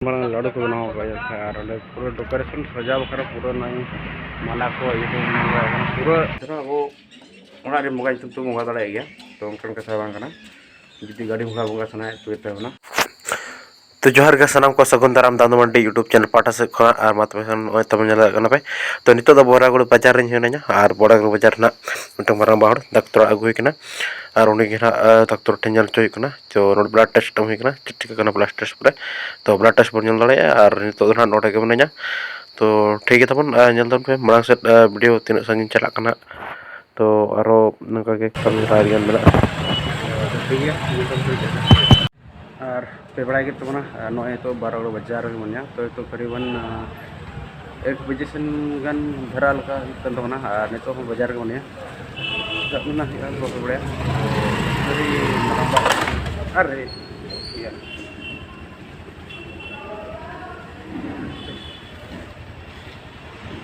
Malang lalu ke benau kaya ada pura decoration saja bakar pura nai malah ko itu pura terus aku orang ada muka itu muka tala ya तो उनका कैसा बंगा ना जितनी गाड़ी मुका बुंगा सुना है तो इतना ना तो जोहार गा सनम को सगुन दाराम दानो मंडी यूट्यूब चैनल पाटा से खा और मत में तब जला करना पे तो नितो द बोरा गुड़ बाजार रिंग है ना और बोरा गुड़ बाजार ना उनका मरम बाहर डॉक्टर अगुई के ना और उन्हें के ना डॉक्टर टेंजल चोई के ना जो नोट ब्लड टेस्ट हुई के ना चिट्ठी का ना ब्लड टेस्ट पर तो ब्लड टेस्ट पर जल दड़े और नितो ना नोट के बने तो ठीक है तबन जल दन पे मरांग से वीडियो तीन संगीन चला करना तो आरो नंका के कमी रारियन मेला ठीक है और पेपड़ा के तो ना नॉय तो 12 बजे मन तो करीबन 1 बजे से गन धरा लगा तो ना और नितो बाजार के मन ना पेपड़ा अरे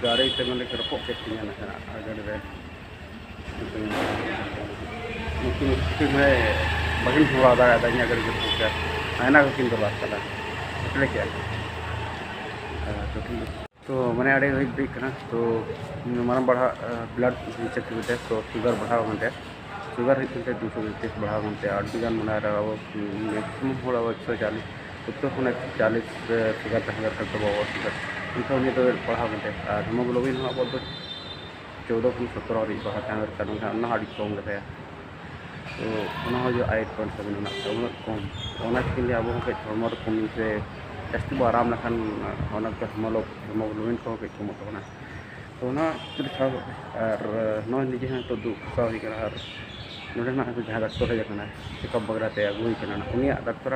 गाड़ी से मैंने रपो के गाड़ी में mungkin bagian pulau adanya agar gitu enak mungkin tuh lah એટલે કે तो मैंने अड़े हुई ब्रेक करना तो हमारा बढ़ा ब्लड चेक करते हैं तो शुगर बढ़ा घंटे शुगर होते 230 बढ़ा घंटे 8 दिन मना रहा वो मैक्सिमम थोड़ा 140 तो 140 शुगर तक करते वो शुगर इनका तो बढ़ा घंटे और हेमोग्लोबिन हुआ बहुत 14 और 17 बढ़ा था ना अड़ी कम लेते तो जो 8.7 उन्हें कम के लिए अब हॉर्म कम से जास्ती बो आराम लखान हेमोग्लोबिन को कम तो और नॉय निजे हाँ तो दुखा हुई और ना जहाँ डाक्टर है चेकअप वगैरह अगुई उन डाक्तर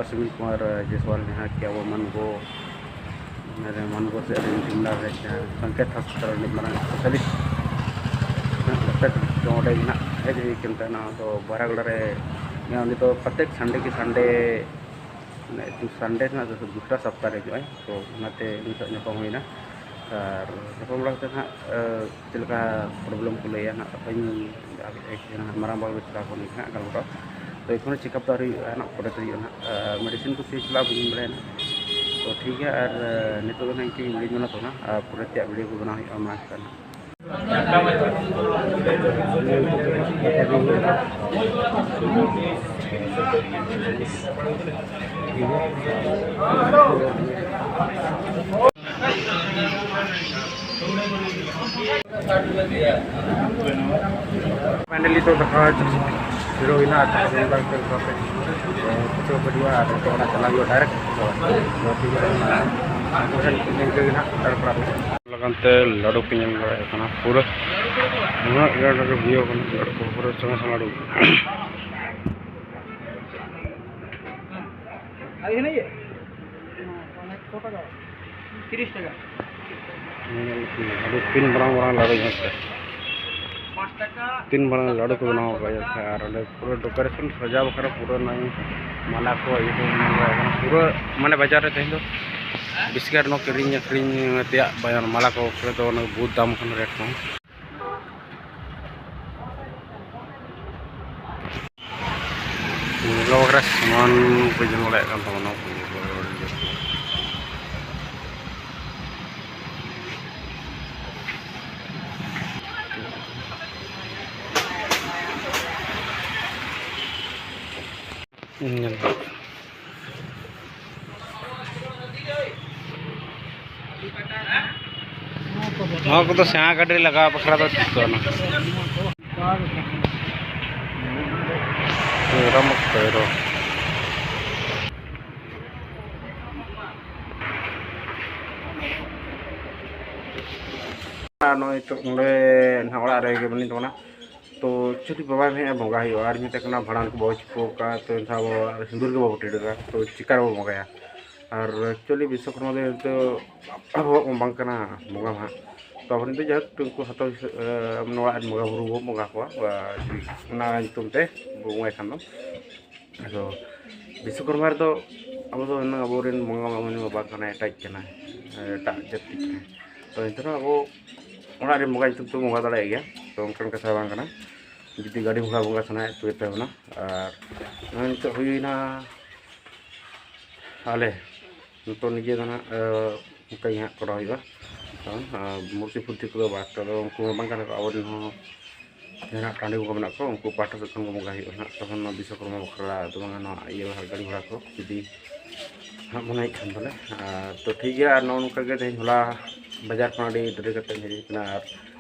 अश्विन कुमार जायसवाल जहाँ कि अब मानगो से जिला संकेत हॉस्पिटल माना स्पेशलिस्ट डॉक्टर ना हेज हुई ना तो बरागड़े तो प्रत्येक संडे की संडे संडे ना तो दूसरा सप्ताह रहे तो नापम हुईना और नापम बड़ा ना चलका प्रॉब्लम को लैया ना मारा बाल चला को गलबा तो इखोन चेकअप तो ना पड़े मेडिसिन को चला बी बड़ा तो ठीक है और नितो ना इनकी वीडियो बना तो ना पूरे त्या वीडियो को बना हुआ करना फाइनली तो देखा हीरो ही ना तो बढ़िया तो चला गया डायरेक्ट लगनते लाडू पे जम गया पूरा पूरा संगे संग लाडू तीन बड़ा लाडू तीन बड़ा लाडू को बनाओ और पूरा डेकोरेशन सजा बखरा पूरा नहीं माला को पूरा माने बाजार रे तेज बिस्किट नो किरिंग अखरिंग त्या बयान माला को तो बहुत दाम खन रेट को वगैरह सामान को जन वाला kan तमना हाँ को तो सेहा गाड़ी लगा बखरा तो ठीक ना रमक करो नई तो ना रे बनी तो तो चुटी बाबा में बंगा और मितना भाड़ान को बहुत चिपका तो सिंदूर के बाबू टेड़ा तो चिकार बो बंगाया और एक्चुअली विश्वकर्मा तो अब बंगा बंगा हाँ तो अपनी तो जहाँ तुमको हतो नड़ा बंगा बुरु बो बंगा को तुमते बंगा खान तो विश्वकर्मा तो अब तो अब बंगा बाबा एटा जाति तो इतना अब और बंगा तो बंगा दाड़े गया तो उनका कैसा बंगा जुदी गाड़ी मुका बंगा सुना तो इतना और नित हुईना आले तो निजे तो ना कई हाँ करा हुआ मूर्ति फूर्ति को बात तो उनको बांगन को आवरण हो जहाँ टाँडी को बना को उनको पाठक सेक्शन को मंगा हुआ तक विश्वकर्मा बखरा तो बांगन ये गाड़ी घोड़ा को जुदी हाँ बनाई खान बोले तो ठीक है नौका के तेज होला बाजार को डरे करते हजना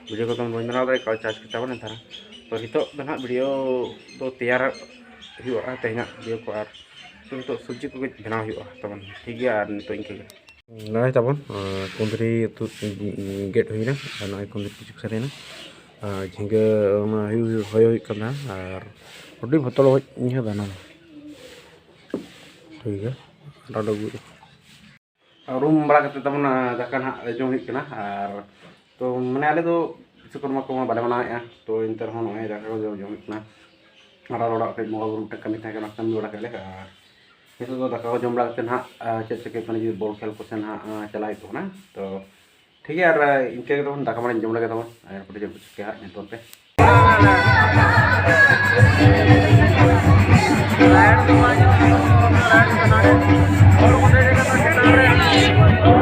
वीडियो को तुम बनाव दारे चार्ज करता बने थारा तो नितो ना वीडियो तो तैयार हुआ तेना वीडियो को और तो सब्जी को बनाव हुआ तब ठीक है और नितो इनके नई तब कुंदरी गेट हुईना नई कुंदरी किचुक सारेना झींगे होना और हूँ भतल दाना ठीक है रूम बड़ा तब दाका ना जम होना और तो मैंने आले तो विश्वकर्मा को बाले मनावे तो इंतर नए दाका को जम और बंगा बुरु कमी कमी बड़ा कले और नित तो दाका को जम बड़ा ना चेक चेक जी बॉल खेल को ना चला होना तो ठीक है और इनके तब दाका बड़ा जम लगे तब जब चिके नितों पे और